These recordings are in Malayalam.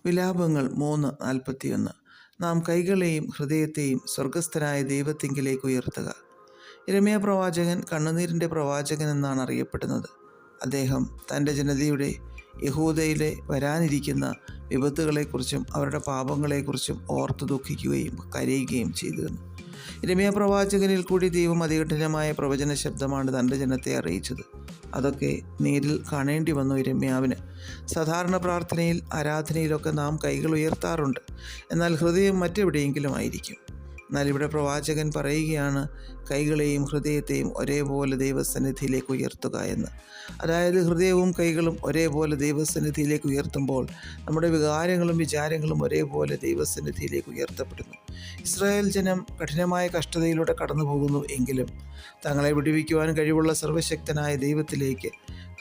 വിലാപങ്ങൾ 3:41. നാം കൈകളെയും ഹൃദയത്തെയും സ്വർഗസ്ഥനായ ദൈവത്തിങ്കിലേക്ക് ഉയർത്തുക. യിരെമ്യാ പ്രവാചകൻ കണ്ണുനീരിൻ്റെ പ്രവാചകൻ എന്നാണ് അറിയപ്പെടുന്നത്. അദ്ദേഹം തൻ്റെ ജനതയുടെ യഹൂദയിലെ വരാനിരിക്കുന്ന വിപത്തുകളെക്കുറിച്ചും അവരുടെ പാപങ്ങളെക്കുറിച്ചും ഓർത്ത് ദുഃഖിക്കുകയും കരയുകയും ചെയ്തിരുന്നു. യിരെമ്യാ പ്രവാചകനിൽ കൂടി ദൈവം അതികഠിനമായ പ്രവചന ശബ്ദമാണ് തൻ്റെ ജനത്തെ അറിയിച്ചത്. അതൊക്കെ നേരിൽ കാണേണ്ടി വന്നു യിരെമ്യാവിന്. സാധാരണ പ്രാർത്ഥനയിൽ, ആരാധനയിലൊക്കെ നാം കൈകൾ ഉയർത്താറുണ്ട്. എന്നാൽ ഹൃദയം മറ്റെവിടെയെങ്കിലും ആയിരിക്കും. എന്നാൽ ഇവിടെ പ്രവാചകൻ പറയുകയാണ് കൈകളെയും ഹൃദയത്തെയും ഒരേപോലെ ദൈവസന്നിധിയിലേക്ക് ഉയർത്തുക എന്ന്. അതായത് ഹൃദയവും കൈകളും ഒരേപോലെ ദൈവസന്നിധിയിലേക്ക് ഉയർത്തുമ്പോൾ നമ്മുടെ വികാരങ്ങളും വിചാരങ്ങളും ഒരേപോലെ ദൈവസന്നിധിയിലേക്ക് ഉയർത്തപ്പെടുന്നു. ഇസ്രായേൽ ജനം കഠിനമായ കഷ്ടതയിലൂടെ കടന്നു പോകുന്നു എങ്കിലും തങ്ങളെ വിടുവിക്കുവാൻ കഴിവുള്ള സർവശക്തനായ ദൈവത്തിലേക്ക്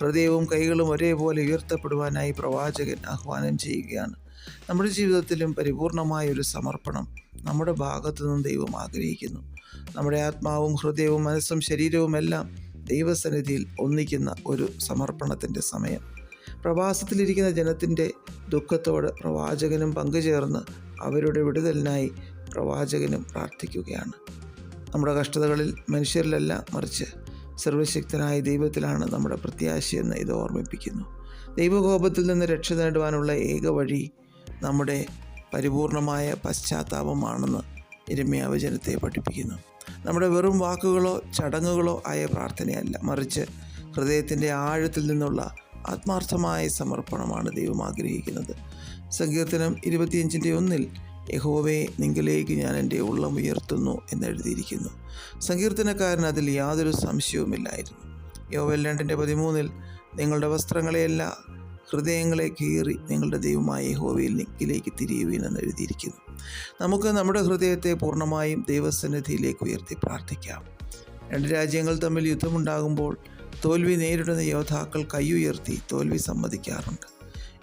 ഹൃദയവും കൈകളും ഒരേപോലെ ഉയർത്തപ്പെടുവാനായി പ്രവാചകൻ ആഹ്വാനം ചെയ്യുകയാണ്. നമ്മുടെ ജീവിതത്തിലും പരിപൂർണമായൊരു സമർപ്പണം നമ്മുടെ ഭാഗത്തു നിന്നും ദൈവം ആഗ്രഹിക്കുന്നു. നമ്മുടെ ആത്മാവും ഹൃദയവും മനസ്സും ശരീരവുമെല്ലാം ദൈവസന്നിധിയിൽ ഒന്നിക്കുന്ന ഒരു സമർപ്പണത്തിൻ്റെ സമയം. പ്രവാസത്തിലിരിക്കുന്ന ജനത്തിൻ്റെ ദുഃഖത്തോട് പ്രവാചകനും പങ്കുചേർന്ന് അവരുടെ വിടുതലിനായി പ്രവാചകനും പ്രാർത്ഥിക്കുകയാണ്. നമ്മുടെ കഷ്ടതകളിൽ മനുഷ്യരിലല്ല, മറിച്ച് സർവശക്തനായ ദൈവത്തിലാണ് നമ്മുടെ പ്രത്യാശയെന്ന് ഇത് ഓർമ്മിപ്പിക്കുന്നു. ദൈവകോപത്തിൽ നിന്ന് രക്ഷ നേടുവാനുള്ള ഏക വഴി നമ്മുടെ പരിപൂർണമായ പശ്ചാത്താപമാണെന്ന് യിരെമ്യാവ് ജനത്തെ പഠിപ്പിക്കുന്നു. നമ്മുടെ വെറും വാക്കുകളോ ചടങ്ങുകളോ ആയ പ്രാർത്ഥനയല്ല, മറിച്ച് ഹൃദയത്തിൻ്റെ ആഴത്തിൽ നിന്നുള്ള ആത്മാർത്ഥമായ സമർപ്പണമാണ് ദൈവം ആഗ്രഹിക്കുന്നത്. സങ്കീർത്തനം 25:1 യഹോവേ, നിങ്കിലേക്ക് ഞാൻ എൻ്റെ ഉള്ളം ഉയർത്തുന്നു എന്നെഴുതിയിരിക്കുന്നു. സങ്കീർത്തനക്കാരൻ അതിൽ യാതൊരു സംശയവുമില്ലായിരുന്നു. യോവേൽ 2:13 നിങ്ങളുടെ വസ്ത്രങ്ങളെയല്ല ഹൃദയങ്ങളെ കീറി നിങ്ങളുടെ ദൈവമായ യഹോവയിലേക്ക് തിരിയുവീനെന്ന് എഴുതിയിരിക്കുന്നു. നമുക്ക് നമ്മുടെ ഹൃദയത്തെ പൂർണ്ണമായും ദൈവസന്നിധിയിലേക്ക് ഉയർത്തി പ്രാർത്ഥിക്കാം. രണ്ട് രാജ്യങ്ങൾ തമ്മിൽ യുദ്ധമുണ്ടാകുമ്പോൾ തോൽവി നേരിടുന്ന യോദ്ധാക്കൾ കൈയുയർത്തി തോൽവി സമ്മതിക്കാറുണ്ട്.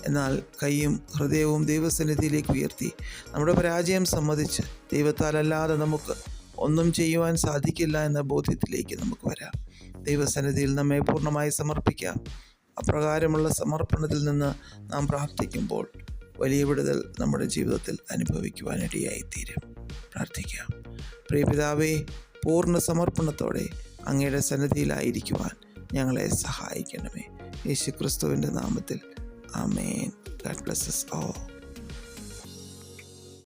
എന്നാൽ കൈയും ഹൃദയവും ദൈവസന്നിധിയിലേക്ക് ഉയർത്തി നമ്മുടെ പരാജയം സമ്മതിച്ച് ദൈവത്താലല്ലാതെ നമുക്ക് ഒന്നും ചെയ്യുവാൻ സാധിക്കില്ല എന്ന ബോധ്യത്തിലേക്ക് നമുക്ക് വരാം. ദൈവസന്നിധിയിൽ നമ്മെ പൂർണ്ണമായി സമർപ്പിക്കാം. അപ്രകാരമുള്ള സമർപ്പണത്തിൽ നിന്ന് നാം പ്രാർത്ഥിക്കുമ്പോൾ വലിയ വിടുതൽ നമ്മുടെ ജീവിതത്തിൽ അനുഭവിക്കുവാനിടയായിത്തീരും. പ്രാർത്ഥിക്കാം. പ്രിയപിതാവേ, പൂർണ്ണ സമർപ്പണത്തോടെ അങ്ങയുടെ സന്നിധിയിലായിരിക്കുവാൻ ഞങ്ങളെ സഹായിക്കണമേ. യേശുക്രിസ്തുവിൻ്റെ നാമത്തിൽ ആമേൻ. God bless us all.